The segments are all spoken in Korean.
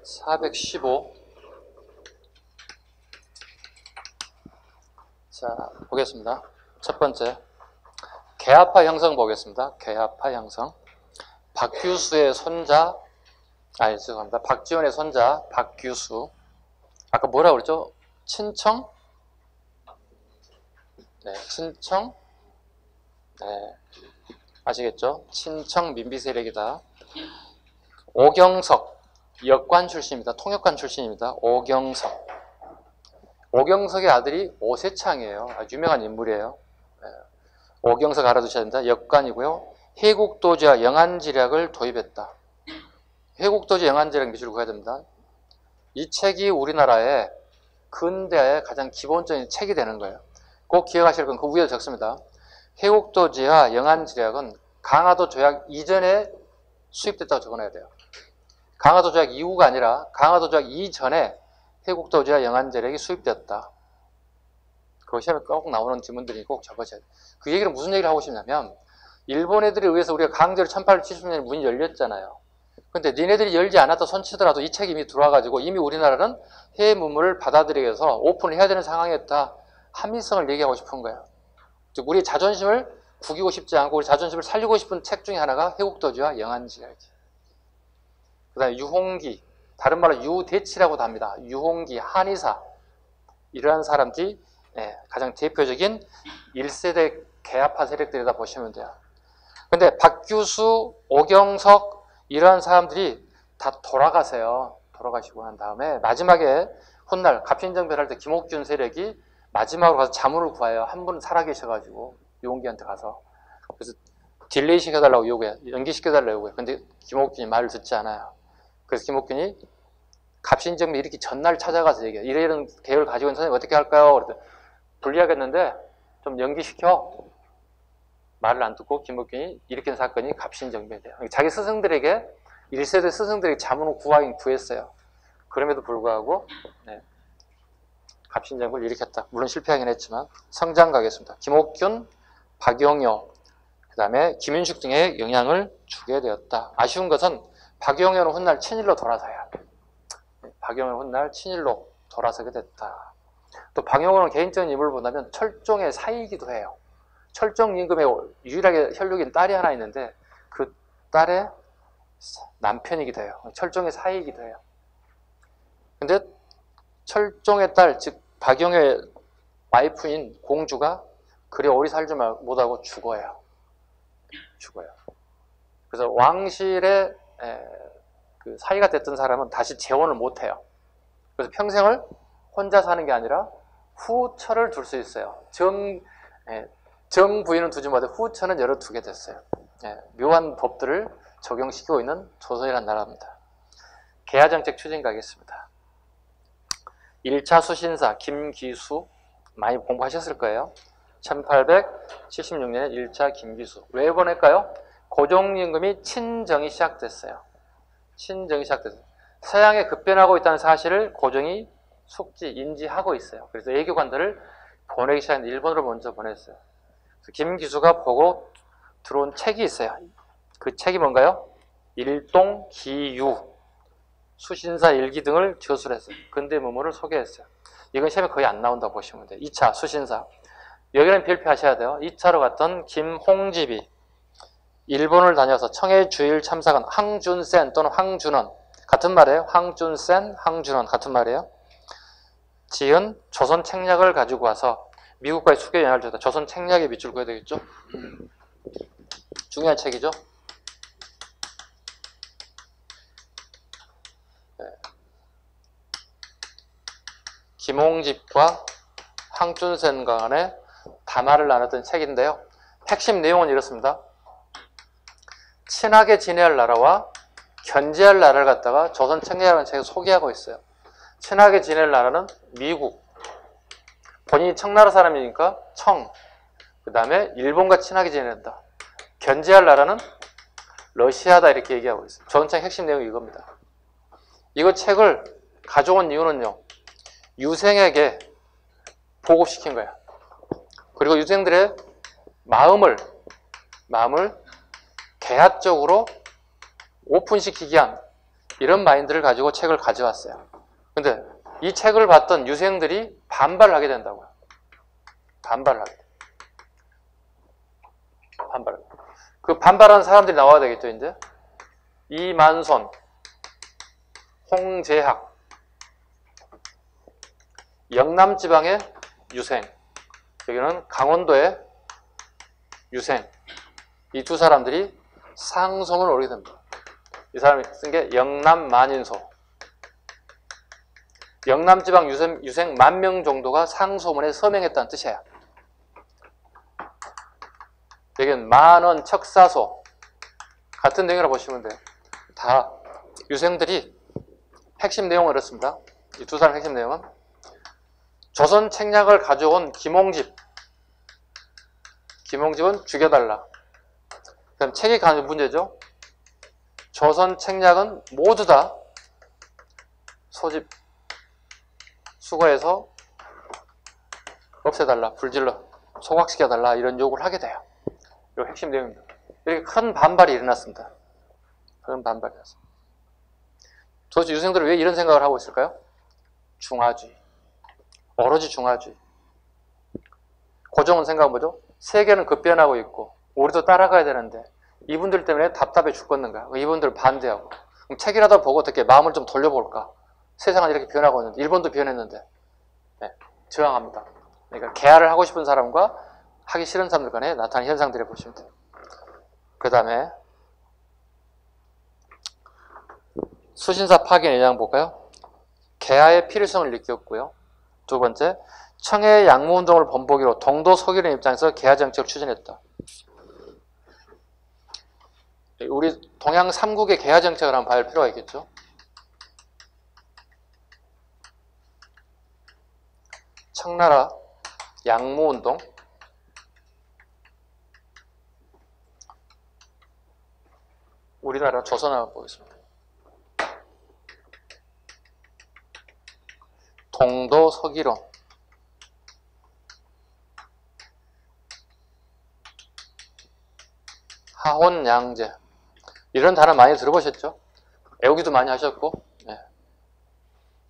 415. 자, 보겠습니다. 첫 번째, 계합화 형성 보겠습니다. 계합화 형성. 박규수의 손자, 죄송합니다. 박지원의 손자, 박규수. 아까 뭐라고 그랬죠? 친청? 네, 친청. 네, 아시겠죠? 친청 민비 세력이다. 오경석, 역관 출신입니다. 통역관 출신입니다. 오경석. 오경석의 아들이 오세창이에요. 아주 유명한 인물이에요. 네. 오경석 알아두셔야 됩니다. 역관이고요. 해국도지와 영안지략을 도입했다. 해국도지 영안지략 미술을 구해야 됩니다. 이 책이 우리나라의 근대의 가장 기본적인 책이 되는 거예요. 꼭 기억하실 건 그 위에 적습니다. 해국도지와 영안지략은 강화도 조약 이전에 수입됐다고 적어놔야 돼요. 강화도 조약 이후가 아니라 강화도 조약 이전에 해국도지와 영안지략이 수입되었다. 그거 시험에 꼭 나오는 지문들이 꼭 적어줘야 돼요. 그 얘기를 무슨 얘기를 하고 싶냐면 일본 애들에 의해서 우리가 강제로 1870년에 문이 열렸잖아요. 근데 니네들이 열지 않았다 손치더라도 이 책이 이미 들어와가지고 이미 우리나라는 해외 문물을 받아들이기 위해서 오픈을 해야 되는 상황이었다. 합리성을 얘기하고 싶은 거예요. 즉 우리의 자존심을 구기고 싶지 않고 우리 자존심을 살리고 싶은 책 중에 하나가 해국도지와 영안지략이지. 그 다음에 유홍기, 다른 말로 유대치라고도 합니다. 유홍기, 한의사, 이러한 사람들이 가장 대표적인 1세대 계합화 세력들이다 보시면 돼요. 근데 박규수, 오경석 이러한 사람들이 다 돌아가세요. 돌아가시고 난 다음에 마지막에 훗날 갑신정변할 때 김옥균 세력이 마지막으로 가서 자문을 구해요. 한 분은 살아계셔가지고 유홍기한테 가서 그래서 딜레이 시켜달라고 요구해요. 연기시켜달라고 요구해요. 근데 김옥균이 말을 듣지 않아요. 그래서 김옥균이 갑신정변 일으키기 전날 찾아가서 얘기해요. 이런 계획을 가지고 있는 선생님 어떻게 할까요? 그랬더니 불리하겠는데 좀 연기시켜. 말을 안 듣고 김옥균이 일으킨 사건이 갑신정변이 돼요. 자기 스승들에게 1세대 스승들에게 자문을 구했어요. 그럼에도 불구하고 갑신정변을 일으켰다. 물론 실패하긴 했지만 성장 가겠습니다. 김옥균, 박용효, 그 다음에 김윤식 등의 영향을 주게 되었다. 아쉬운 것은 박용효는 훗날 친일로 돌아서야. 박용효는 훗날 친일로 돌아서게 됐다. 또 박용효는 개인적인 인물을 본다면 철종의 사이이기도 해요. 철종 임금의 유일하게 혈육인 딸이 하나 있는데 그 딸의 남편이기도 해요. 철종의 사이이기도 해요. 근데 철종의 딸, 즉 박용효의 와이프인 공주가 그리 오래 살지 못하고 죽어요. 그래서 왕실의 그 사이가 됐던 사람은 다시 재혼을 못해요. 그래서 평생을 혼자 사는 게 아니라 후처를 둘 수 있어요. 정 부인은 두지 못해 후처는 여러 두게 됐어요. 묘한 법들을 적용시키고 있는 조선이라는 나라입니다. 계하정책 추진 가겠습니다. 1차 수신사 김기수 많이 공부하셨을 거예요. 1876년에 1차 김기수. 왜 보낼까요? 고종임금이 친정이 시작됐어요. 서양에 급변하고 있다는 사실을 고종이 인지하고 있어요. 그래서 외교관들을 보내기 시작했는데 일본으로 먼저 보냈어요. 그래서 김기수가 보고 들어온 책이 있어요. 그 책이 뭔가요? 일동 기유, 수신사 일기 등을 저술했어요. 근대 문물을 소개했어요. 이건 시험에 거의 안 나온다고 보시면 돼요. 2차 수신사. 여기는 별표하셔야 돼요. 2차로 갔던 김홍집이 일본을 다녀서 청해 주일 참사관 황준센 또는 황준원 같은 말이에요. 황준센, 황준원 같은 말이에요. 지은 조선 책략을 가지고 와서 미국과의 수교 연합을 줬다. 조선 책략의 밑줄 그어야 되겠죠? 중요한 책이죠. 김홍집과 황준센 간의 담화를 나눴던 책인데요. 핵심 내용은 이렇습니다. 친하게 지내야 나라와 견제할 나라를 갖다가 조선 책략이라는 책에 소개하고 있어요. 친하게 지낼 나라는 미국. 본인이 청나라 사람이니까 청. 그 다음에 일본과 친하게 지낸다. 견제할 나라는 러시아다 이렇게 얘기하고 있어요. 조선 책 핵심 내용이 이겁니다. 이거 책을 가져온 이유는요. 유생에게 보급시킨 거야. 그리고 유생들의 마음을 개합적으로 오픈시키기 위한 이런 마인드를 가지고 책을 가져왔어요. 근데 이 책을 봤던 유생들이 반발을 하게 된다고요. 반발을 하게 돼요. 반발. 그 반발하는 사람들이 나와야 되겠죠, 이제. 이만손, 홍재학, 영남지방의 유생, 여기는 강원도의 유생. 이 두 사람들이 상소문을 올리게 됩니다. 이 사람이 쓴 게 영남만인소. 영남지방 유생 10,000명 정도가 상소문에 서명했다는 뜻이에요. 여기는 만원 척사소. 같은 내용이라고 보시면 돼요. 다 유생들이 핵심 내용을 얻었습니다. 이 두 사람 핵심 내용은 조선 책략을 가져온 김홍집. 김홍집은 죽여달라. 그럼 책이 가는 문제죠. 조선 책략은 모두 다 소집 수거해서 없애달라, 불질러, 소각시켜달라 이런 요구를 하게 돼요. 이 핵심 내용입니다. 이렇게 큰 반발이 일어났습니다. 큰 반발이 일어났습니다. 도대체 유생들은 왜 이런 생각을 하고 있을까요? 중화주의. 오로지 중화주의. 고정은 생각은 뭐죠? 세계는 급변하고 있고 우리도 따라가야 되는데 이분들 때문에 답답해 죽겠는가? 이분들 반대하고 그럼 책이라도 보고 어떻게 마음을 좀 돌려볼까? 세상은 이렇게 변하고 있는데 일본도 변했는데 네, 저항합니다. 그러니까 개화를 하고 싶은 사람과 하기 싫은 사람들 간에 나타나는 현상들을 보시면 돼요. 그 다음에 수신사 파견 예장 볼까요? 개화의 필요성을 느꼈고요. 두 번째, 청해의 양무운동을 번복으로 동도 서기련 입장에서 개화 정책을 추진했다. 우리 동양 3국의 개화 정책을 한번 봐야 필요가 있겠죠. 청나라 양무운동, 우리나라 조선을 한번 보겠습니다. 동도 서기론, 하혼양제, 이런 단어 많이 들어보셨죠? 외우기도 많이 하셨고, 네.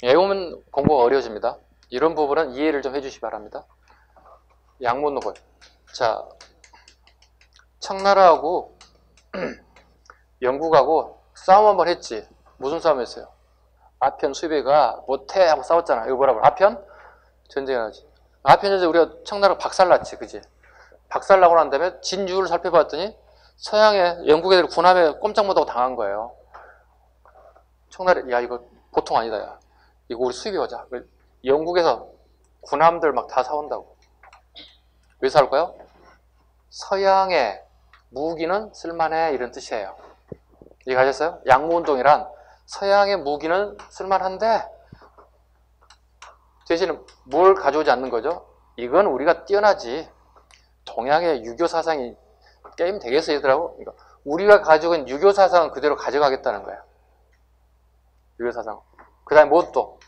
외우면 공부가 어려워집니다. 이런 부분은 이해를 좀 해주시기 바랍니다. 양무운동. 자, 청나라하고 영국하고 싸움 한번 했지. 무슨 싸움 했어요? 아편 수비가 못해 하고 싸웠잖아. 이거 뭐라고? 아편? 전쟁을 하지. 아편 전쟁 우리가 청나라 박살났지, 그지? 박살나고 난 다음에 진주를 살펴봤더니 서양의 영국 애들 군함에 꼼짝 못하고 당한 거예요. 청나라, 야, 이거 보통 아니다, 야. 이거 우리 수비하자. 영국에서 군함들 막 다 사온다고. 왜 사올까요? 서양의 무기는 쓸만해, 이런 뜻이에요. 이해가셨어요? 양무운동이란 서양의 무기는 쓸만한데 대신에 뭘 가져오지 않는 거죠? 이건 우리가 뛰어나지. 동양의 유교 사상이 게임 되겠어, 얘들하고? 그러니까 우리가 가지고 있는 유교 사상은 그대로 가져가겠다는 거예요. 유교 사상. 그 다음에 뭐 또?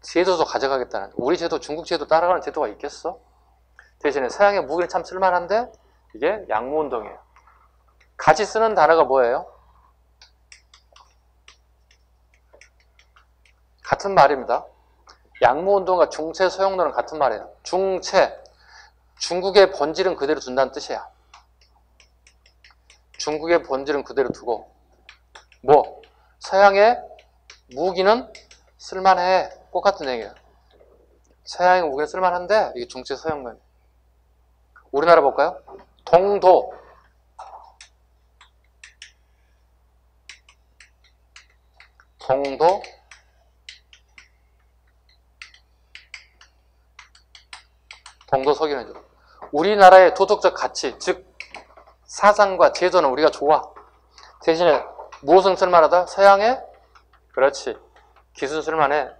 제도도 가져가겠다는 거예요. 우리 제도, 중국 제도 따라가는 제도가 있겠어? 대신에 서양의 무기는 참 쓸만한데 이게 양무운동이에요. 같이 쓰는 단어가 뭐예요? 같은 말입니다. 양무운동과 중체 소용론은 같은 말이에요. 중체, 중국의 본질은 그대로 둔다는 뜻이야. 중국의 본질은 그대로 두고 뭐? 서양의 무기는 쓸만해. 똑같은 얘기예요. 서양의 무기는 쓸만한데 이게 중체 소용론. 우리나라 볼까요? 동도, 동도, 동도 서기론이죠. 우리나라의 도덕적 가치, 즉 사상과 제도는 우리가 좋아. 대신에 무엇은 쓸만하다? 서양의, 그렇지, 기술 쓸만해.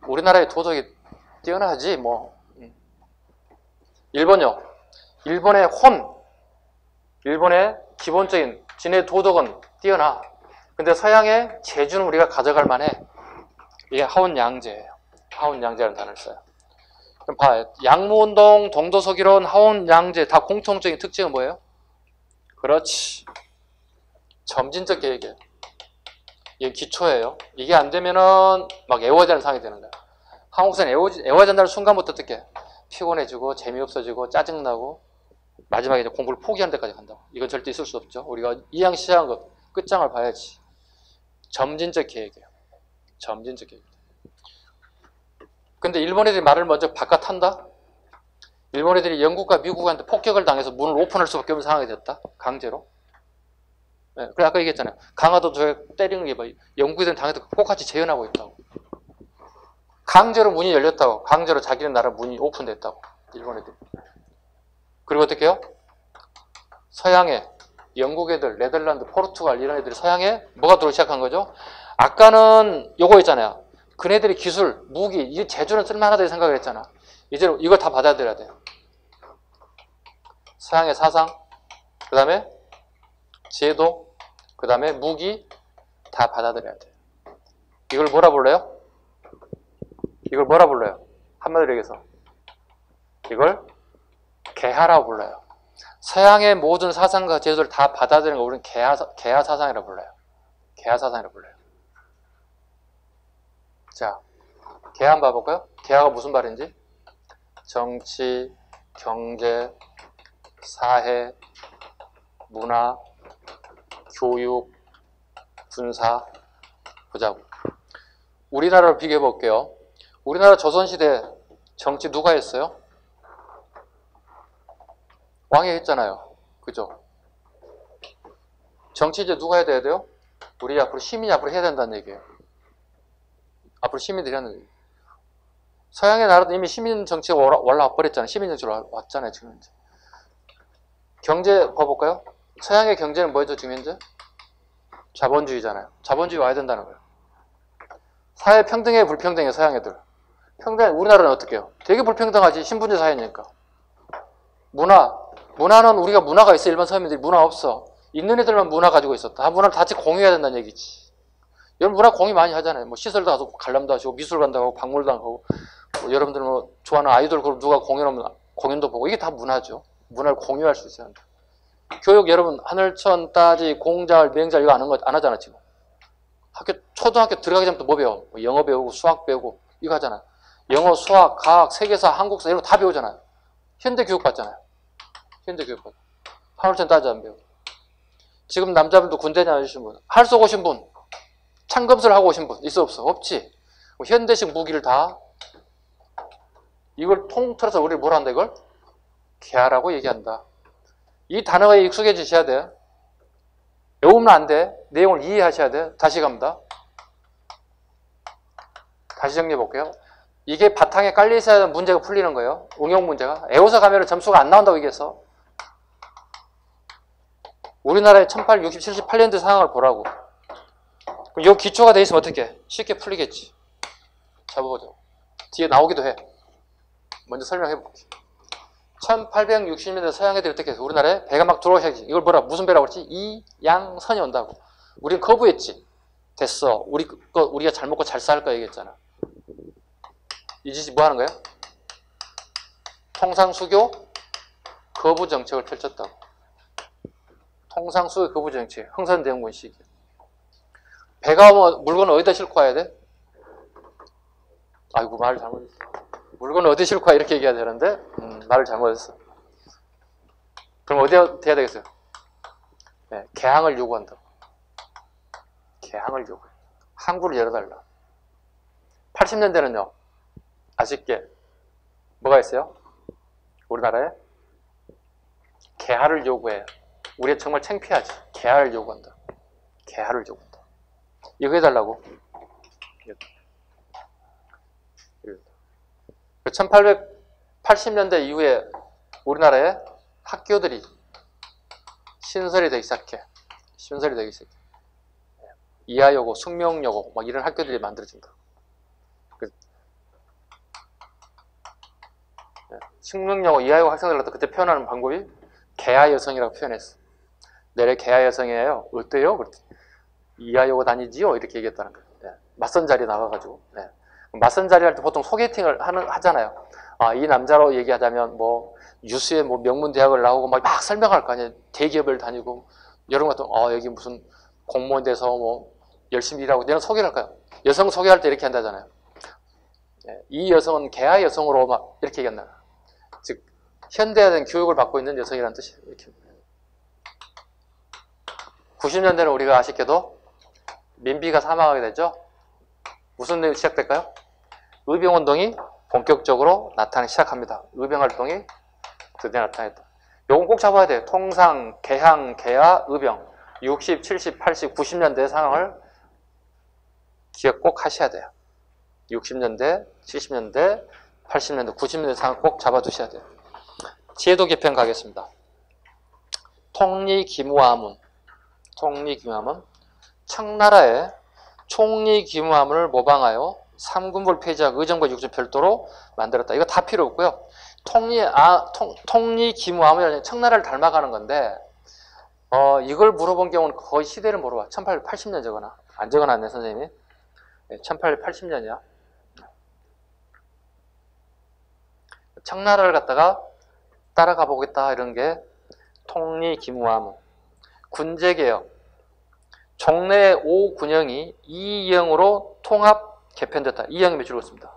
우리나라의 도덕이 뛰어나지 뭐. 일본요. 일본의 일본의 기본적인 진의 도덕은 뛰어나. 근데 서양의 재주는 우리가 가져갈 만해. 이게 하원양제예요. 하원양제라는 단어를 써요. 그럼 봐요. 양무운동, 동도서기론, 하원양제 다 공통적인 특징은 뭐예요? 그렇지. 점진적 계획이에요. 이게 기초예요. 이게 안 되면은 막 애워지는 상황이 되는 거야. 한국사는 애워진다는 순간부터 어떻게 피곤해지고 재미없어지고 짜증나고 마지막에 이제 공부를 포기하는 데까지 간다고. 이건 절대 있을 수 없죠. 우리가 이왕 시작한 것 끝장을 봐야지. 점진적 계획이에요. 점진적 계획. 근데 일본 애들이 말을 먼저 바깥한다? 일본 애들이 영국과 미국한테 폭격을 당해서 문을 오픈할 수밖에 없는 상황이 됐다. 강제로. 네, 그래 아까 얘기했잖아요. 강화도 저 때리는 게 뭐 영국애들은 당해도 똑같이 재현하고 있다고. 강제로 문이 열렸다고. 강제로 자기네 나라 문이 오픈됐다고. 일본 애들. 그리고 어떻게 해요? 서양에 영국 애들, 네덜란드, 포르투갈 이런 애들이 서양에 뭐가 들어오기 시작한 거죠? 아까는 요거 있잖아요. 그네들의 기술, 무기, 이 제주는 쓸만하다 생각을 했잖아. 이제 이걸 다 받아들여야 돼요. 서양의 사상, 그 다음에 제도, 그 다음에 무기 다 받아들여야 돼요. 이걸 뭐라 불러요? 이걸 뭐라 불러요? 한마디로 얘기해서 이걸 개하라고 불러요. 서양의 모든 사상과 제도를 다 받아들이는 거 우리는 개하 사상이라고 불러요. 개하 사상이라고 불러요. 자, 개하 한번 봐볼까요? 개하가 무슨 말인지? 정치, 경제, 사회, 문화, 교육, 군사 보자고. 우리나라를 비교해 볼게요. 우리나라 조선시대 정치 누가 했어요? 왕이 했잖아요. 그죠? 정치 이제 누가 해야 돼요? 우리 앞으로 시민이 앞으로 해야 된다는 얘기예요. 앞으로 시민들이 하는 얘기예요. 서양의 나라도 이미 시민 정치가 올라와 버렸잖아요. 시민 정치로 왔잖아요. 지금 이제. 경제 봐볼까요? 서양의 경제는 뭐죠? 지금 현재? 자본주의잖아요. 자본주의 와야 된다는 거예요. 사회 평등해, 불평등해, 서양 애들. 우리나라는 어떻게 해요? 되게 불평등하지. 신분제 사회니까. 문화는 우리가 문화가 있어. 일반 서민들이 문화 없어. 있는 애들만 문화 가지고 있었다. 문화를 같이 공유해야 된다는 얘기지. 여러분 문화 공유 많이 하잖아요. 뭐 시설도 가서 관람도 하시고 미술관도 가고 박물관 가고 뭐 여러분들 뭐 좋아하는 아이돌 그룹 누가 공연하면 공연도 보고 이게 다 문화죠. 문화를 공유할 수 있어야 한다. 교육 여러분 하늘천, 따지, 공자을, 맹자을 이거 안 하잖아 지금. 초등학교 들어가기 전부터 뭐 배워? 뭐 영어 배우고 수학 배우고 이거 하잖아. 영어, 수학, 과학, 세계사, 한국사 이런 거 다 배우잖아요. 현대 교육 받잖아요. 현대 교육 받. 하늘천, 따지 안 배우고. 지금 남자분도 군대 다니신 분, 할 쏘고 오신 분, 창검술 하고 오신 분 있어 없어? 없지. 현대식 무기를 다 이걸 통틀어서 우리 뭐라 한다 이걸? 개하라고 얘기한다. 이 단어에 익숙해지셔야 돼. 외우면 안 돼. 내용을 이해하셔야 돼. 다시 갑니다. 다시 정리해 볼게요. 이게 바탕에 깔려 있어야 하는 문제가 풀리는 거예요. 응용 문제가. 외워서 가면 점수가 안 나온다고 얘기해서. 우리나라의 1860, 78년도 상황을 보라고. 그럼 이 기초가 돼 있으면 어떻게? 쉽게 풀리겠지. 잡아보자. 뒤에 나오기도 해. 먼저 설명해 볼게. 1860년대 서양 애들이 어떻게 해서 우리나라에 배가 막 들어오기 시작했지. 이걸 무슨 배라고 그랬지? 이양선이 온다고. 우린 거부했지. 됐어. 우리가 잘 먹고 잘 살 거야 얘기했잖아. 이 짓이 뭐 하는 거야? 통상수교 거부 정책을 펼쳤다고. 통상수교 거부 정책. 흥선대원군 시기. 배가 오면 물건을 어디다 싣고 와야 돼? 아이고 말을 잘못했어. 물건을 어디 싣고 와 이렇게 얘기해야 되는데 말을 잘못했어. 그럼 어디에 돼야 되겠어요? 네, 개항을 요구한다고. 개항을 요구해. 항구를 열어달라. 80년대는요. 아쉽게 뭐가 있어요? 우리나라에 개하를 요구해. 우리가 정말 창피하지. 개하를 요구한다. 개하를 요구한다. 이거 해달라고. 1880년대 이후에 우리나라에 학교들이 신설이 되기 시작해. 신설이 되기 시작해. 이하여고, 숙명여고 막 이런 학교들이 만들어진다. 숙명여고, 이하여고 학생들 갖다 그때 표현하는 방법이 개하여성이라고 표현했어. 내래 개하여성이에요. 어때요? 그랬더니 이하여고 다니지요? 이렇게 얘기했다는 거예요. 네. 맞선 자리에 나가가지고. 네. 맞선 자리 할 때 보통 소개팅을 하잖아요. 이 남자로 얘기하자면 뭐 유수의 뭐 명문 대학을 나오고 막 설명할 거 아니에요. 대기업을 다니고 여러 것 같은 여기 무슨 공무원 돼서 뭐 열심히 일하고 내가 소개를 할까요? 여성 소개할 때 이렇게 한다잖아요. 이 여성은 개화 여성으로 막 이렇게 얘기한다. 즉 현대화된 교육을 받고 있는 여성이라는 뜻이에요. 이렇게. 90년대는 우리가 아쉽게도 민비가 사망하게 됐죠. 무슨 일이 시작될까요? 의병운동이 본격적으로 나타나기 시작합니다. 의병활동이 드디어 나타났다. 요건 꼭 잡아야 돼요. 통상, 개항, 개화, 의병 60, 70, 80, 90년대 상황을 기억 꼭 하셔야 돼요. 60년대, 70년대, 80년대, 90년대 상황 꼭 잡아두셔야 돼요. 제도 개편 가겠습니다. 통리기무화문. 통리기무화문. 청나라의 총리기무화문을 모방하여 3군부를 폐지하고 의정부 육군 별도로 만들었다. 이거 다 필요 없고요. 통리기무화문이 청나라를 닮아가는 건데 이걸 물어본 경우는 거의 시대를 물어봐. 1880년 적어놔. 안 적어놨네 선생님이. 1880년이야. 청나라를 갖다가 따라가 보겠다 이런 게 통리기무화문. 군제개혁. 종래 5군영이 2영으로 통합 개편됐다. 2영이 며칠 있습니다.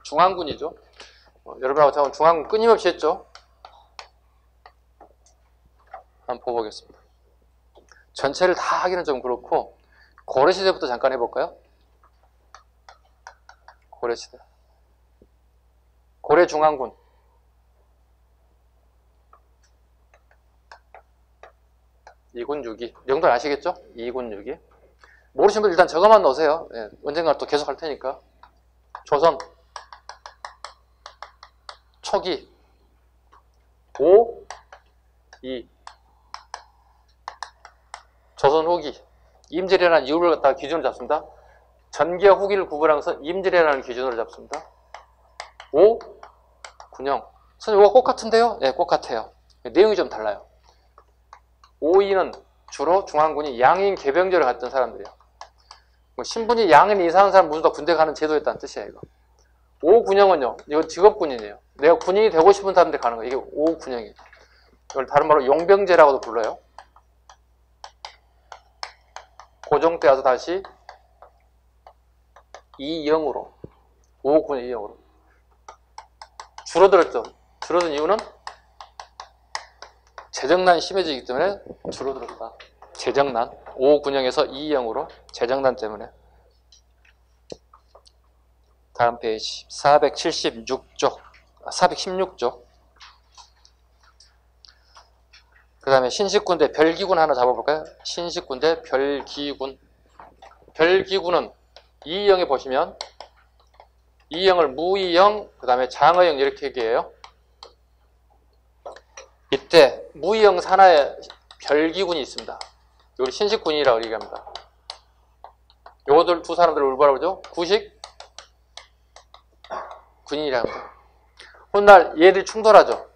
중앙군이죠. 여러분하고 저는 중앙군 끊임없이 했죠. 한번 보겠습니다. 전체를 다 하기는 좀 그렇고 고려시대부터 잠깐 해볼까요? 고려시대. 고려 중앙군. 이군 6위. 이 정도는 아시겠죠? 2군 6위. 모르시는 분들 일단 저거만 넣으세요. 예, 언젠가 또 계속 할 테니까. 조선. 초기. 5, 2. 조선 후기. 임질이라는 이유를 갖다가 기준으로 잡습니다. 전기와 후기를 구분하면서 임질이라는 기준으로 잡습니다. 5, 군영. 선생님, 이거 꼭 같은데요? 네, 꼭 같아요. 내용이 좀 달라요. 5위는 주로 중앙군이 양인 개병제를 갔던 사람들이에요. 신분이 양인 이상한 사람 모두 다 군대 가는 제도였다는 뜻이에요. 이거. 5군영은요, 이거 직업군인이에요. 내가 군인이 되고 싶은 사람들 가는 거예요. 이게 5군영이에요. 이걸 다른 말로 용병제라고도 불러요. 고종 때 와서 다시 2영으로 5군 2영으로 줄어들었죠. 줄어든 이유는 재정난이 심해지기 때문에 줄어들었다. 재정난 5군영에서 2영으로 재정난 때문에. 다음 페이지 476쪽 416쪽. 그 다음에 신식군대 별기군 하나 잡아볼까요? 신식군대 별기군. 별기군은 이영에 보시면 이영을 무이영, 그 다음에 장의영 이렇게 얘기해요. 이때 무이영 산하에 별기군이 있습니다. 이걸 신식군이라고 얘기합니다. 요들 두 사람들을 뭐라고 그러죠? 구식 군인이라고 합니다. 훗날 얘들이 충돌하죠.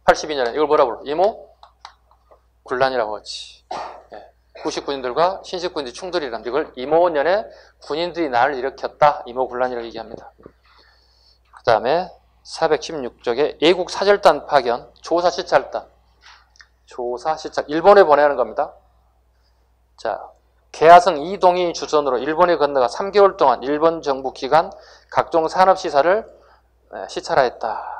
82년에 이걸 뭐라고 불러? 이모 군란이라고 하지. 예. 구식 군인들과 신식 군인들이 충돌이랍니다. 이걸 이모년에 군인들이 나를 일으켰다. 이모 군란이라고 얘기합니다. 그 다음에 416쪽에 애국 사절단 파견, 조사 시찰단. 조사 시찰, 일본에 보내는 겁니다. 자, 개화성 이동희 주선으로 일본에 건너가 3개월 동안 일본 정부 기관 각종 산업시설을 시찰하였다.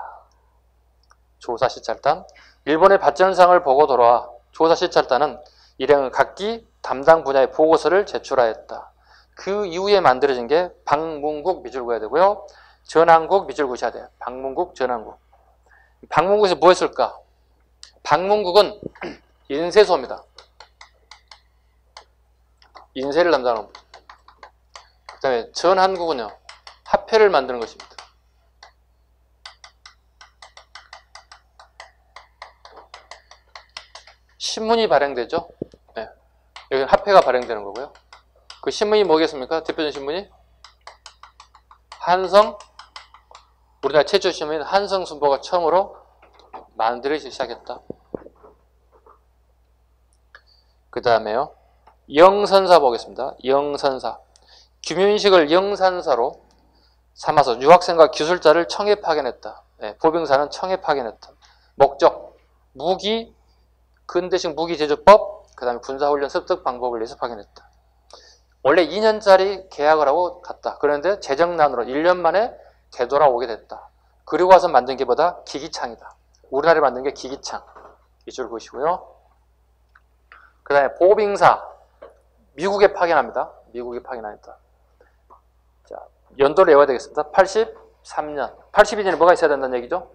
조사 시찰단. 일본의 발전상을 보고 돌아와 조사 시찰단은 일행은 각기 담당 분야의 보고서를 제출하였다. 그 이후에 만들어진 게 방문국 미술구가 되고요. 전항국 미술구셔야 돼요. 방문국, 전항국. 방문국에서 뭐 했을까? 방문국은 인쇄소입니다. 인쇄를 담당하는 겁니다. 그 다음에 전항국은요, 화폐를 만드는 것입니다. 신문이 발행되죠. 네. 여기는 화폐가 발행되는 거고요. 그 신문이 뭐겠습니까? 대표적인 신문이 한성, 우리나라 최초 신문인 한성순보가 처음으로 만들어지기 시작했다. 그 다음에요, 영선사 보겠습니다. 영선사. 규민식을 영산사로 삼아서 유학생과 기술자를 청해 파견했다. 네, 보병사는 청해 파견했다. 목적, 무기, 근대식 무기 제조법, 그 다음에 군사훈련 습득 방법을 예습하게 됐다. 원래 2년짜리 계약을 하고 갔다. 그런데 재정난으로 1년 만에 되돌아오게 됐다. 그리고 와서 만든 게 보다 기기창이다. 우리나라에 만든 게 기기창. 이 줄 보시고요. 그 다음에 보빙사. 미국에 파견합니다. 미국에 파견합니다. 자, 연도를 외워야 되겠습니다. 83년. 82년에 뭐가 있어야 된다는 얘기죠?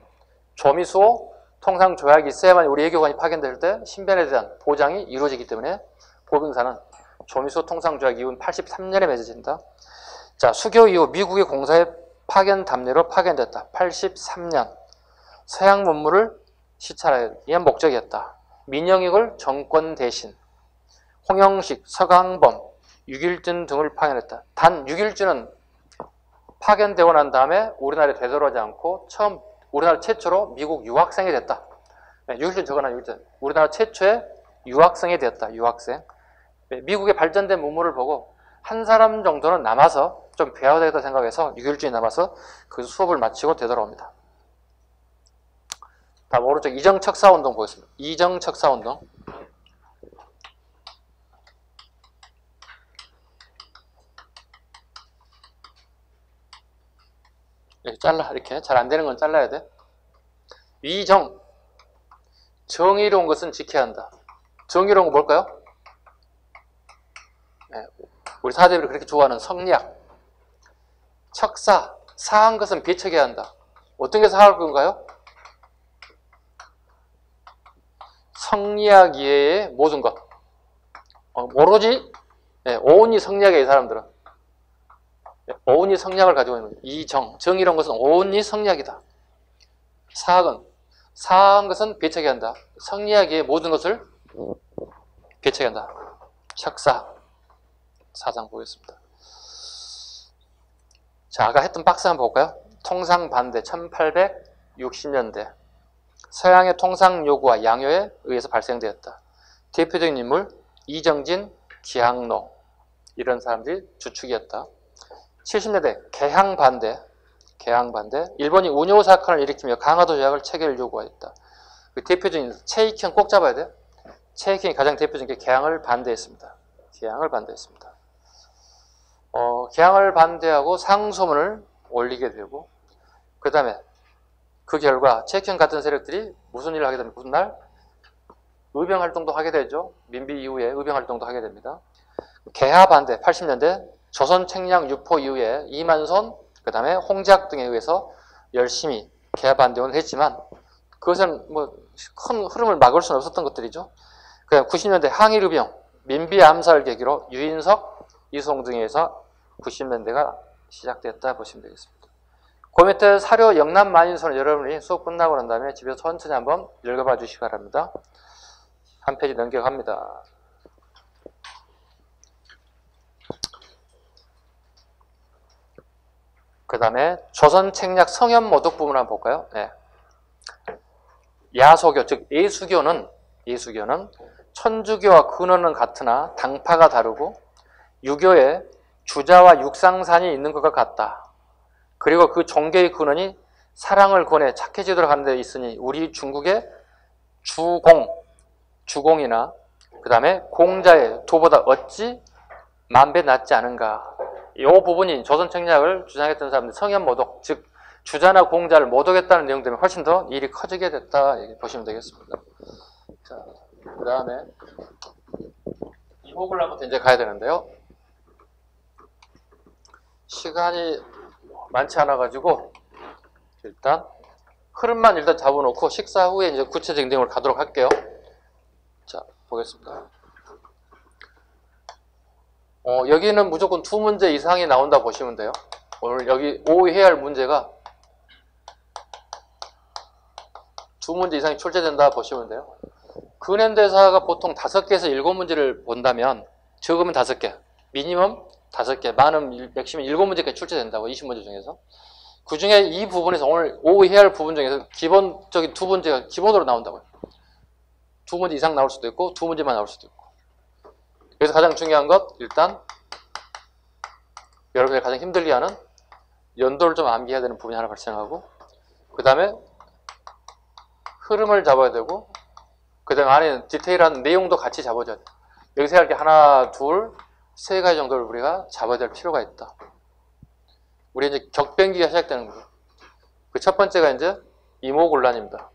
조미수호 통상조약이 있어야만 우리 외교관이 파견될 때 신변에 대한 보장이 이루어지기 때문에 보빙사는 조미수호 통상조약 이후 83년에 맺어진다. 자, 수교 이후 미국의 공사에 파견 답례로 파견됐다. 83년. 서양 문물을 시찰하기 위한 목적이었다. 민영익을 정권 대신 홍영식, 서강범, 유길준 등을 파견했다. 단 유길준은 파견되고 난 다음에 우리나라에 되돌아오지 않고 처음 우리나라 최초로 미국 유학생이 됐다. 네, 유길준 적어놔. 유길준. 우리나라 최초의 유학생이 되었다. 유학생. 네, 미국의 발전된 문물을 보고 한 사람 정도는 남아서 좀 배워야 되겠다 생각해서 유길준이 남아서 그 수업을 마치고 되돌아옵니다. 다음 오른쪽 이정척사운동 보겠습니다. 이정척사운동. 이렇게 잘라. 이렇게 잘 안 되는 건 잘라야 돼. 위정. 정의로운 것은 지켜야 한다. 정의로운 건 뭘까요? 네, 우리 사대들이 그렇게 좋아하는 성리학. 척사. 사한 것은 배척해야 한다. 어떤 게 사할 건가요? 성리학 이외의 모든 것. 오로지 오온이 성리학이에요. 이 사람들은. 오온이 성리학을 가지고 있는 거예요. 이정. 정의로운 것은 오온이 성리학이다. 사한 것은 배척해야 한다. 성리학 이외의 모든 것을 배척해야 한다. 척사. 사상 보겠습니다. 자, 아까 했던 박스 한번 볼까요? 통상반대 1860년대 서양의 통상 요구와 양요에 의해서 발생되었다. 대표적인 인물 이정진, 기항로 이런 사람들이 주축이었다. 70년대 개항반대 일본이 운요 사건을 일으키며 강화도 조약을 체결 요구하였다. 그 대표적인 최익형 꼭 잡아야 돼. 최익형이 가장 대표적인 게 개항을 반대했습니다. 개항을 반대했습니다. 개항을 반대하고 상소문을 올리게 되고 그 다음에 그 결과 최익형 같은 세력들이 무슨 일을 하게 됩니까? 무슨 날? 의병활동도 하게 되죠. 민비 이후에 의병활동도 하게 됩니다. 개하 반대 80년대 조선책량 유포 이후에 이만손 그 다음에 홍작 등에 의해서 열심히 개하 반대운을 했지만 그것은 뭐 큰 흐름을 막을 수는 없었던 것들이죠. 그 다음에 90년대 항일의병 민비 암살 계기로 유인석, 이송 등에 의해서 90년대가 시작됐다 보시면 되겠습니다. 그 밑에 사료 영남 만인선을 여러분이 수업 끝나고 난 다음에 집에서 천천히 한번 읽어봐 주시기 바랍니다. 한 페이지 넘겨갑니다. 그 다음에 조선책략 성현모독 부분을 한번 볼까요? 네. 야소교, 즉 예수교는 천주교와 근원은 같으나 당파가 다르고 유교에 주자와 육상산이 있는 것과 같다. 그리고 그 종교의 근원이 사랑을 권해 착해지도록 하는 데 있으니 우리 중국의 주공이나 그 다음에 공자의 도보다 어찌 만배 낫지 않은가. 이 부분이 조선책략을 주장했던 사람들 성현모독, 즉 주자나 공자를 모독했다는 내용 때문에 훨씬 더 일이 커지게 됐다 보시면 되겠습니다. 자, 그 다음에 이목을부터 이제 가야 되는데요. 시간이 많지 않아 가지고 일단 흐름만 일단 잡아놓고 식사 후에 이제 구체적인 내용을 가도록 할게요. 자, 보겠습니다. 여기는 무조건 2문제 이상이 나온다 보시면 돼요. 오늘 여기 오해해야 할 문제가 2문제 이상이 출제된다 보시면 돼요. 근현대사가 보통 5개에서 7문제를 본다면 적으면 5개, 미니멈 5개, 많으면 맥시멈 7문제까지 출제된다고 20문제 중에서. 그 중에 이 부분에서 오늘 오해해야 할 부분 중에서 기본적인 2문제가 기본으로 나온다고요. 2문제 이상 나올 수도 있고 2문제만 나올 수도 있고. 그래서 가장 중요한 것 일단 여러분이 가장 힘들게하는 연도를 좀 암기해야 되는 부분이 하나 발생하고 그 다음에 흐름을 잡아야 되고 그 다음에 안에 디테일한 내용도 같이 잡아줘야 돼요. 여기서 이렇게 하나, 둘, 세 가지 정도를 우리가 잡아야 될 필요가 있다. 우리 이제 격변기가 시작되는 거예요. 그 첫 번째가 이제 이모곤란입니다.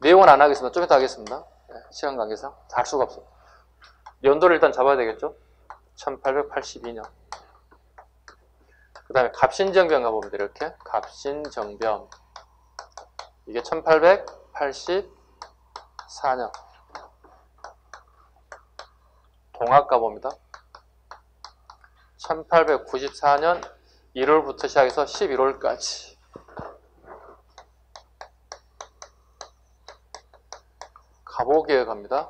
내용은 안 하겠습니다. 좀 이따 하겠습니다. 시간 관계상 다 할 수가 없어. 연도를 일단 잡아야 되겠죠. 1882년. 그 다음에 갑신정변 가봅니다. 이렇게 갑신정변. 이게 1884년. 동학 가봅니다. 1894년 1월부터 시작해서 11월까지. 갑오개혁 갑니다.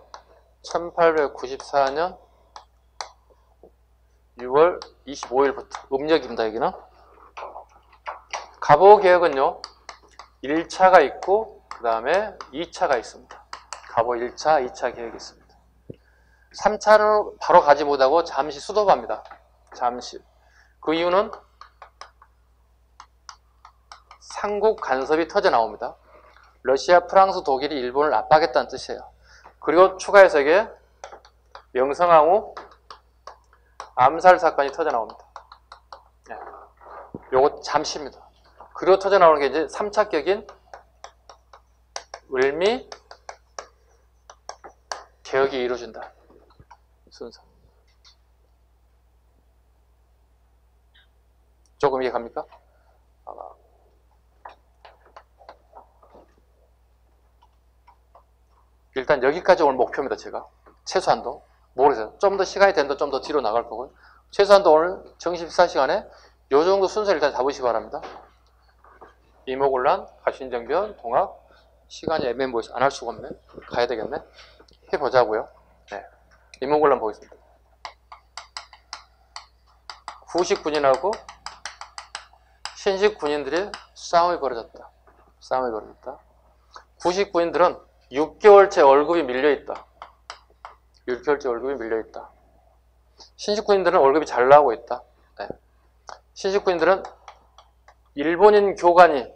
1894년 6월 25일부터. 음력입니다, 여기는. 갑오개혁은요, 1차가 있고, 그 다음에 2차가 있습니다. 갑오 1차, 2차 계획이 있습니다. 3차로 바로 가지 못하고 잠시 수도합니다. 잠시. 그 이유는 삼국 간섭이 터져 나옵니다. 러시아, 프랑스, 독일이 일본을 압박했다는 뜻이에요. 그리고 추가해서 이게 명성황후 암살 사건이 터져 나옵니다. 네. 요거 잠시입니다. 그리고 터져 나오는 게 이제 3차 격인 을미 개혁이 이루어진다. 순서. 조금 이해갑니까? 일단 여기까지 오늘 목표입니다. 제가 최소한도 모르겠어요. 좀 더 시간이 된다, 좀 더 뒤로 나갈 거고요. 최소한도 오늘 정시식사 시간에 요 정도 순서를 일단 잡으시기 바랍니다. 이모곤란, 갑신정변, 동학. 시간이 애매모호해서 안 할 수가 없네. 가야 되겠네. 해보자고요. 네. 이모곤란 보겠습니다. 후식 군인하고 신식 군인들의 싸움이 벌어졌다. 싸움이 벌어졌다. 후식 군인들은 6개월째 월급이 밀려있다. 6개월째 월급이 밀려있다. 신식 군인들은 월급이 잘 나오고 있다. 네. 신식 군인들은 일본인 교관이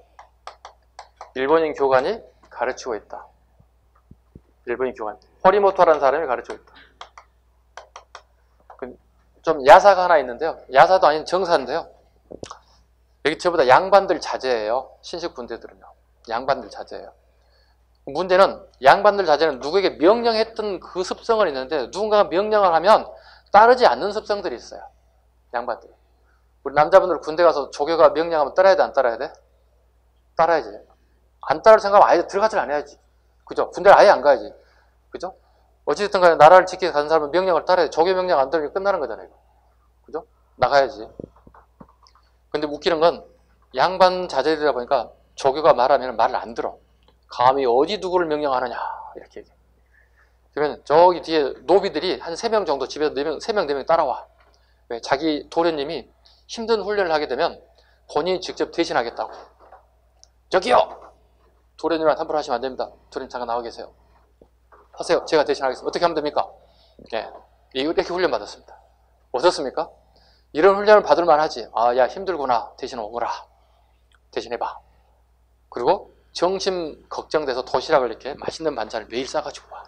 가르치고 있다. 일본인 교관. 호리모토라는 사람이 가르치고 있다. 좀 야사가 하나 있는데요. 야사도 아닌 정사인데요. 여기 저보다 양반들 자제예요. 신식 군대들은요. 양반들 자제예요. 문제는 양반들 자제는 누구에게 명령했던 그 습성은 있는데 누군가가 명령을 하면 따르지 않는 습성들이 있어요. 양반들. 우리 남자분들 군대 가서 조교가 명령하면 따라야 돼, 안 따라야 돼? 따라야지. 안 따를 생각하면 아예 들어가질 않아야지. 그죠? 군대를 아예 안 가야지. 그죠? 어찌됐든 간에 나라를 지키러 가는 사람은 명령을 따라야 돼. 조교 명령 안 들으면 끝나는 거잖아요. 그죠? 나가야지. 근데 웃기는 건 양반 자제들이다 보니까 조교가 말하면 말을 안 들어. 감히 어디 누구를 명령하느냐 이렇게 얘기해. 그러면 저기 뒤에 노비들이 한 3명 정도 집에서 3명 4명 따라와. 왜? 자기 도련님이 힘든 훈련을 하게 되면 본인이 직접 대신하겠다고. 저기요! 도련님한테 함부로 하시면 안 됩니다. 도련님 잠깐 나와 계세요. 하세요. 제가 대신하겠습니다. 어떻게 하면 됩니까? 네. 이렇게 훈련 받았습니다. 어떻습니까? 이런 훈련을 받을 만하지. 아, 야, 힘들구나. 대신 오거라. 대신해봐. 그리고 정신 걱정돼서 도시락을 이렇게 맛있는 반찬을 매일 싸가지고 와.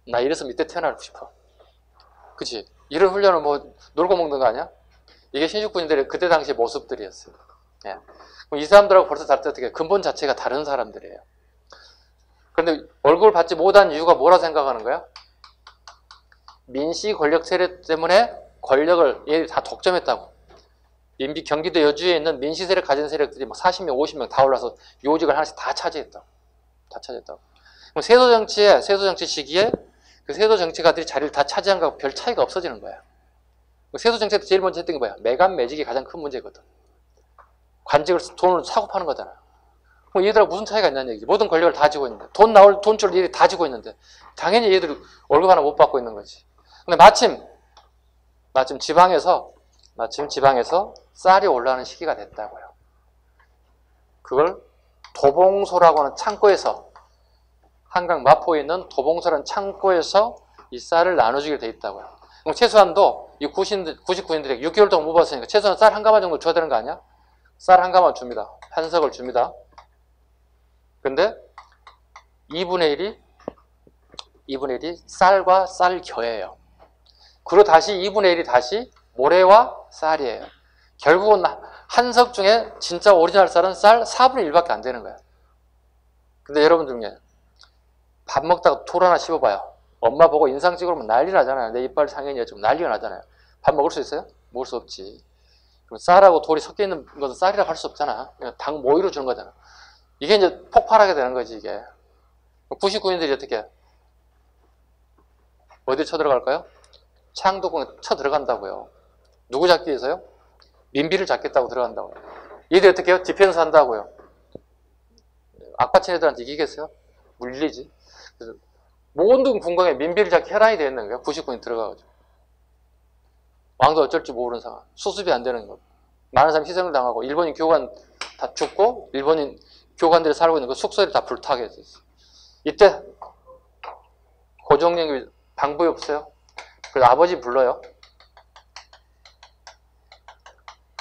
나 이래서 밑에 태어나고 싶어. 그치? 이런 훈련을 뭐 놀고 먹는 거 아니야? 이게 신식군인들의 그때 당시 모습들이었어요. 예. 이 사람들하고 벌써 다를 때 어떻게 근본 자체가 다른 사람들이에요. 그런데 월급을 받지 못한 이유가 뭐라 생각하는 거야? 민씨 권력 세력 때문에 권력을 얘들이 다 독점했다고. 경기도 여주에 있는 민씨 세력 가진 세력들이 막 40명, 50명 다 올라서 요직을 하나씩 다 차지했다고. 다 차지했다고. 그럼 세도정치 시기에 그 세도정치가들이 자리를 다 차지한 거하고 별 차이가 없어지는 거야. 세도정치 때 제일 먼저 했던 게 뭐야? 매간 매직이 가장 큰 문제거든. 관직을 돈을 사고 파는 거잖아. 그럼 얘들하고 무슨 차이가 있냐는 얘기지. 모든 권력을 다 지고 있는데 돈 나올 돈줄을 얘들이 다 지고 있는데 당연히 얘들이 월급 하나 못 받고 있는 거지. 근데 마침 지방에서 쌀이 올라오는 시기가 됐다고요. 그걸 도봉소라고 하는 창고에서 한강 마포에 있는 도봉소라는 창고에서 이 쌀을 나눠주게 돼 있다고요. 그럼 최소한도 이 99인들에게 6개월 동안 못 받았으니까 최소한 쌀 한 가마 정도 줘야 되는 거 아니야? 쌀 한 가마 줍니다. 한석을 줍니다. 근데 2분의 1이 2분의 1이 쌀과 쌀겨예요. 그리고 다시 2분의 1이 다시 모래와 쌀이에요. 결국은 한석 중에 진짜 오리지널 쌀은 쌀 4분의 1밖에 안 되는 거예요. 근데 여러분 중에 밥 먹다가 돌 하나 씹어봐요. 엄마 보고 인상 찍으면 난리 나잖아요. 내 이빨 상현이 좀 난리가 나잖아요. 밥 먹을 수 있어요? 먹을 수 없지. 그럼 쌀하고 돌이 섞여 있는 것은 쌀이라고 할 수 없잖아. 그냥 당 모의로 주는 거잖아. 이게 이제 폭발하게 되는 거지, 이게. 99인들이 어떻게 어디 쳐들어갈까요? 창도공에 쳐들어간다고요. 누구 잡기 위해서요? 민비를 잡겠다고 들어간다고요. 얘들 어떻게 해요? 디펜스 한다고요. 악바친 애들한테 이기겠어요? 물리지. 그래서 모든 군광에 민비를 잡기 혈안이 되어 있는 거예요. 99인 들어가가지고. 왕도 어쩔 줄 모르는 상황. 수습이 안 되는 거. 많은 사람이 희생을 당하고 일본인 교관 다 죽고 일본인 교관들이 살고 있는 그 숙소들이 다 불타게 됐어요. 이때 고종령이 방법이 없어요. 그래서 아버지 불러요.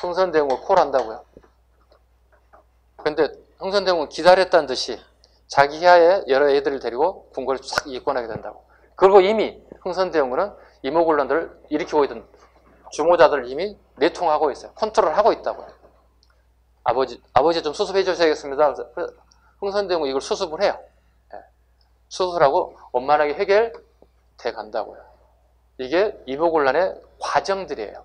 흥선대원을 콜한다고요. 근데 흥선대원은 기다렸다는 듯이 자기 하에 여러 애들을 데리고 궁궐을 싹 이권하게 된다고. 그리고 이미 흥선대원군은 이모군란들을 일으키고 있던 주모자들을 이미 내통하고 있어요. 컨트롤하고 있다고요. 아버지 좀 수습해 주셔야겠습니다. 그래서 흥선대원군이 이걸 수습을 해요. 수습하고 원만하게 해결돼 간다고요. 이게 이모군란의 과정들이에요.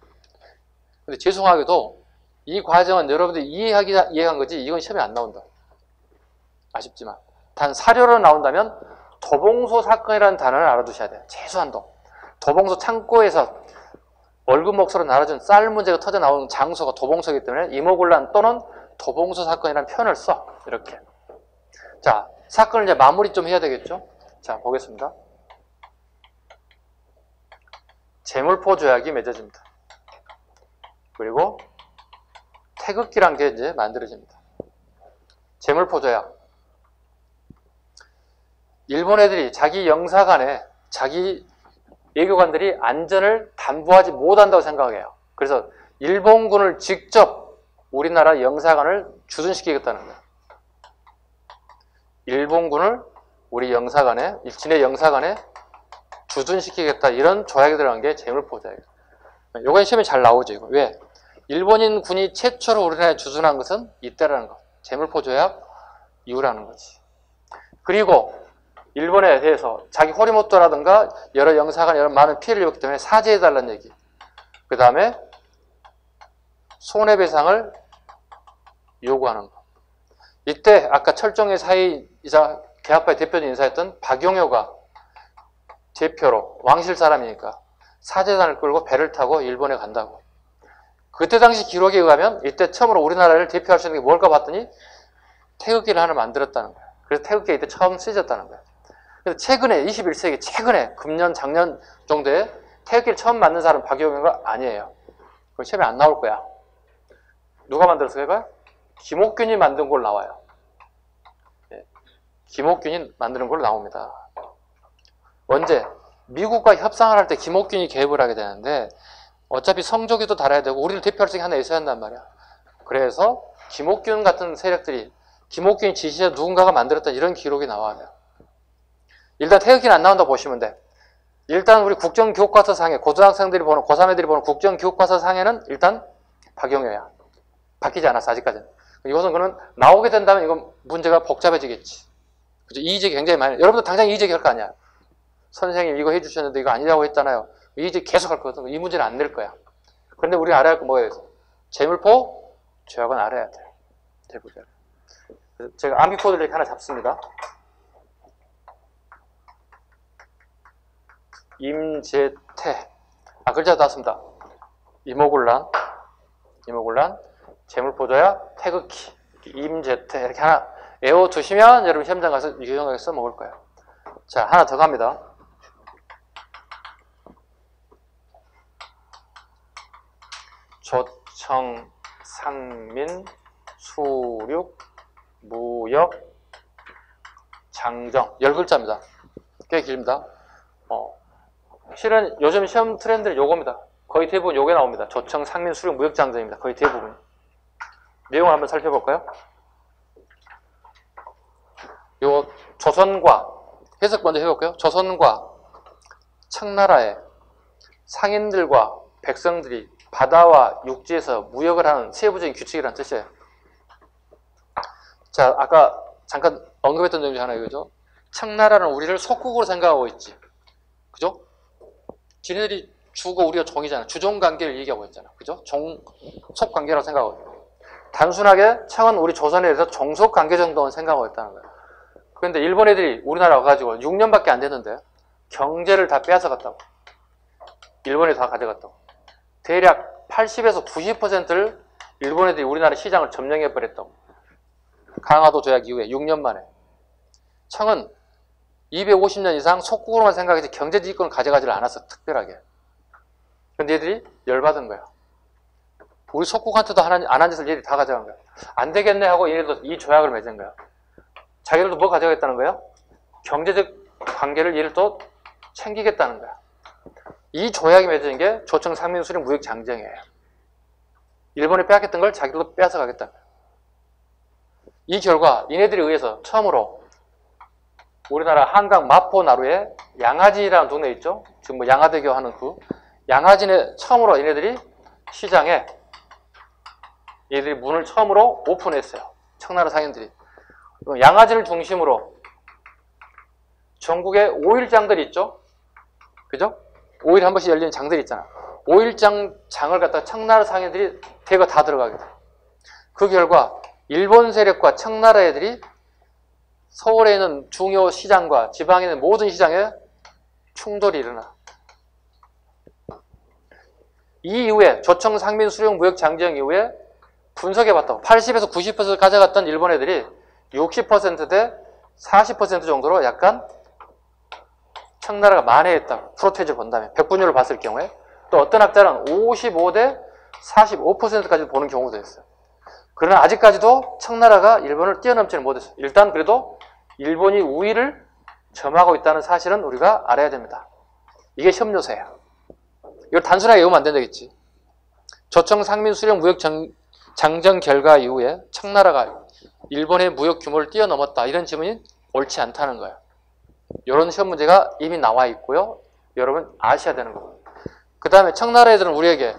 근데 죄송하게도 이 과정은 여러분들이 이해한 거지 이건 시험에 안 나온다. 아쉽지만. 단 사료로 나온다면 도봉소 사건이라는 단어를 알아두셔야 돼요. 최소한도. 도봉소 창고에서 월급 목소로 나눠준 쌀 문제가 터져 나오는 장소가 도봉소이기 때문에 이모군란 또는 도봉소 사건이라는 표현을 써. 이렇게. 자, 사건을 이제 마무리 좀 해야 되겠죠? 자, 보겠습니다. 재물포 조약이 맺어집니다. 그리고 태극기란 게 이제 만들어집니다. 재물포 조약. 일본 애들이 자기 영사관에 자기 외교관들이 안전을 담보하지 못한다고 생각해요. 그래서 일본군을 직접 우리나라 영사관을 주둔시키겠다는 거예요. 일본군을 우리 영사관에, 진해 영사관에 주둔시키겠다 이런 조약이 들어간 게 재물포 조약이에요. 요건 시험에 잘 나오죠. 이거. 왜? 일본인 군이 최초로 우리나라에 주둔한 것은 이때라는 거. 재물포 조약 이후라는 거지. 그리고 일본에 대해서 자기 호리모토라든가 여러 영사관 여러 많은 피해를 입었기 때문에 사죄해달라는 얘기. 그 다음에 손해배상을 요구하는 거. 이때 아까 철종의 사이이자 개학파의 대표적인 인사였던 박용효가 대표로 왕실 사람이니까 사제단을 끌고 배를 타고 일본에 간다고. 그때 당시 기록에 의하면 이때 처음으로 우리나라를 대표할 수 있는 게 뭘까 봤더니 태극기를 하나 만들었다는 거예요. 그래서 태극기가 이때 처음 쓰여졌다는 거예요. 그래서 최근에 21세기 최근에 금년 작년 정도에 태극기를 처음 만든 사람은 박용효가 아니에요. 그럼 시험에 안 나올 거야. 누가 만들었어요? 해봐요. 김옥균이 만든 걸로 나와요. 네. 김옥균이 만드는 걸로 나옵니다. 언제? 미국과 협상을 할 때 김옥균이 개입을 하게 되는데 어차피 성조기도 달아야 되고 우리를 대표할 수 있는 게 하나 있어야 한단 말이야. 그래서 김옥균 같은 세력들이 김옥균이 지시해 누군가가 만들었다 이런 기록이 나와요. 일단 태극기는 안 나온다고 보시면 돼. 일단 우리 국정교과서상에 고등학생들이 보는 고3 애들이 보는 국정교과서상에는 일단 박용효야. 바뀌지 않았어 아직까지는. 이것은 그는 나오게 된다면 이건 문제가 복잡해지겠지. 그죠? 이의제기 굉장히 많이. 여러분도 당장 이의제기 할 거 아니야. 선생님 이거 해주셨는데 이거 아니라고 했잖아요. 이의제기 계속 할 거거든. 이 문제는 안 낼 거야. 그런데 우리 알아야 할 거 뭐예요? 재물포 조약은 알아야 돼요. 대부분. 그래서 제가 암기코드를 이렇게 하나 잡습니다. 임재태. 글자 나왔습니다. 이모군란, 재물포조약, 태극기, 임재태 이렇게 하나 외워두시면 여러분 시험장 가서 유용하게 써먹을 거예요. 자, 하나 더 갑니다. 조청, 상민, 수륙, 무역, 장정 10글자입니다. 꽤 길입니다. 실은 요즘 시험 트렌드는 요겁니다. 거의 대부분 요게 나옵니다. 조청, 상민, 수륙, 무역, 장정입니다. 거의 대부분. 내용을 한번 살펴볼까요? 요 조선과 해석 먼저 해볼까요? 조선과 청나라의 상인들과 백성들이 바다와 육지에서 무역을 하는 세부적인 규칙이라는 뜻이에요. 자, 아까 잠깐 언급했던 내용 중 하나 이거죠. 청나라는 우리를 속국으로 생각하고 있지. 그죠? 지네들이 주고 우리가 종이잖아. 주종관계를 얘기하고 있잖아. 그죠? 종속관계라고 생각하고 있고. 단순하게 청은 우리 조선에 대해서 종속관계 정도는 생각하고 있다는 거예요. 그런데 일본 애들이 우리나라 와가지고 6년밖에 안 됐는데 경제를 다 빼앗아갔다고. 일본에 다 가져갔다고. 대략 80에서 90%를 일본 애들이 우리나라 시장을 점령해버렸다고. 강화도 조약 이후에 6년 만에. 청은 250년 이상 속국으로만 생각해서 경제지휘권을 가져가지를 않았어. 특별하게. 근데 얘들이 열받은 거야. 우리 속국한테도 안 한 짓을 얘들이 다 가져간 거야. 안 되겠네 하고 얘네도 이 조약을 맺은 거야. 자기들도 뭐 가져가겠다는 거예요? 경제적 관계를 얘를 또 챙기겠다는 거야. 이 조약이 맺은 게 조청 상민 수령 무역 장정이에요. 일본이 빼앗겼던 걸 자기들도 빼앗아 가겠다는 거야. 이 결과 얘네들에 의해서 처음으로 우리나라 한강 마포 나루에 양화진이라는 동네 있죠? 지금 뭐 양화대교 하는 그 양화진에 처음으로 얘네들이 시장에 얘들이 문을 처음으로 오픈했어요. 청나라 상인들이. 양화진을 중심으로 전국에 5일장들이 있죠? 그죠? 5일에 한 번씩 열리는 장들이 있잖아. 5일장 장을 갖다가 청나라 상인들이 대거 다 들어가게 돼. 그 결과 일본 세력과 청나라 애들이 서울에 있는 중요 시장과 지방에 있는 모든 시장에 충돌이 일어나. 이 이후에 조청 상민 수령 무역 장정 이후에 분석해봤다고. 80에서 90% 가져갔던 일본 애들이 60%대 40% 정도로 약간 청나라가 만회했다고. 프로테이지를 본다면. 백분율을 봤을 경우에. 또 어떤 학자는 55대 45%까지 보는 경우도 있어요. 그러나 아직까지도 청나라가 일본을 뛰어넘지는 못했어요. 일단 그래도 일본이 우위를 점하고 있다는 사실은 우리가 알아야 됩니다. 이게 협료세야. 이걸 단순하게 외우면 안 된다겠지. 조청 상민 수령 무역 장정 결과 이후에 청나라가 일본의 무역 규모를 뛰어넘었다. 이런 지문이 옳지 않다는 거예요. 이런 시험 문제가 이미 나와 있고요. 여러분 아셔야 되는 거예요. 그 다음에 청나라 애들은 우리에게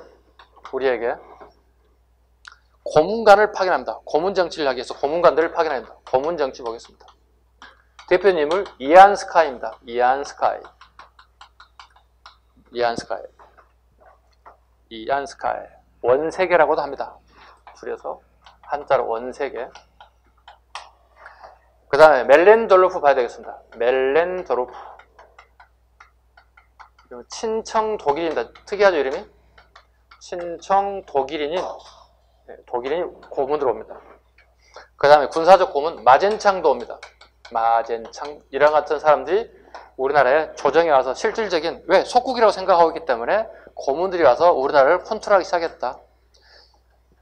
고문관을 파견합니다. 고문정치를 하기 위해서 고문관들을 파견합니다. 고문정치 보겠습니다. 대표님을 이안스카이입니다. 이안스카이. 원세계라고도 합니다. 줄여서 한자로 원세계. 그 다음에 멜렌도르프 봐야 되겠습니다. 멜렌도르프. 친청 독일인입니다. 특이하죠, 이름이? 친청 독일인이 고문으로 옵니다. 그 다음에 군사적 고문 마젠창도 옵니다. 마젠창 이랑 같은 사람들이 우리나라에 조정에 와서 실질적인 왜 속국이라고 생각하고 있기 때문에 고문들이 와서 우리나라를 컨트롤하기 시작했다.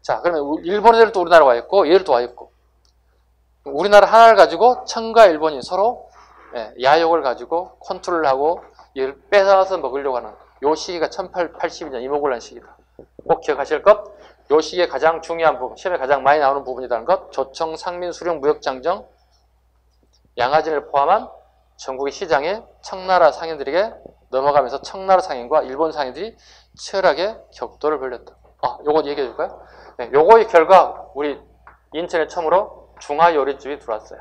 자, 그러면 일본 애들도 우리나라 와 있고 얘들도 와 있고 우리나라 하나를 가지고 청과 일본이 서로 야욕을 가지고 컨트롤하고 얘를 뺏어서 먹으려고 하는 요 시기가 1882년 이모군란 시기다. 꼭 기억하실 것, 요 시기에 가장 중요한 부분, 시험에 가장 많이 나오는 부분이라는 것, 조청 상민 수령 무역 장정 양화진을 포함한 전국의 시장에 청나라 상인들에게 넘어가면서 청나라 상인과 일본 상인들이 치열하게 격돌을 벌였다. 요거 얘기해 줄까요? 네, 요거의 결과 우리 인천에 처음으로 중화요리집이 들어왔어요.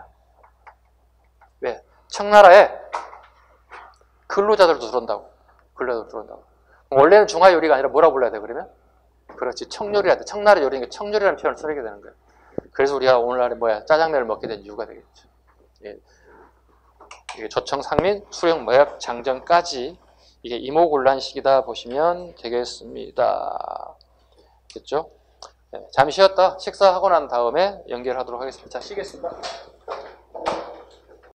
왜? 청나라에 근로자들도 들어온다고. 원래는 중화요리가 아니라 뭐라고 불러야 돼, 그러면? 그렇지, 청요리라 돼. 청나라 요리니까 청요리라는 표현을 쓰게 되는 거예요. 그래서 우리가 오늘날에 짜장면을 먹게 된 이유가 되겠죠. 예. 이게 조청 상민 수령 무역 장정까지 이게 이모곤란 시기다 보시면 되겠습니다. 됐죠? 네, 잠시 쉬었다 식사하고 난 다음에 연결하도록 하겠습니다. 자, 쉬겠습니다.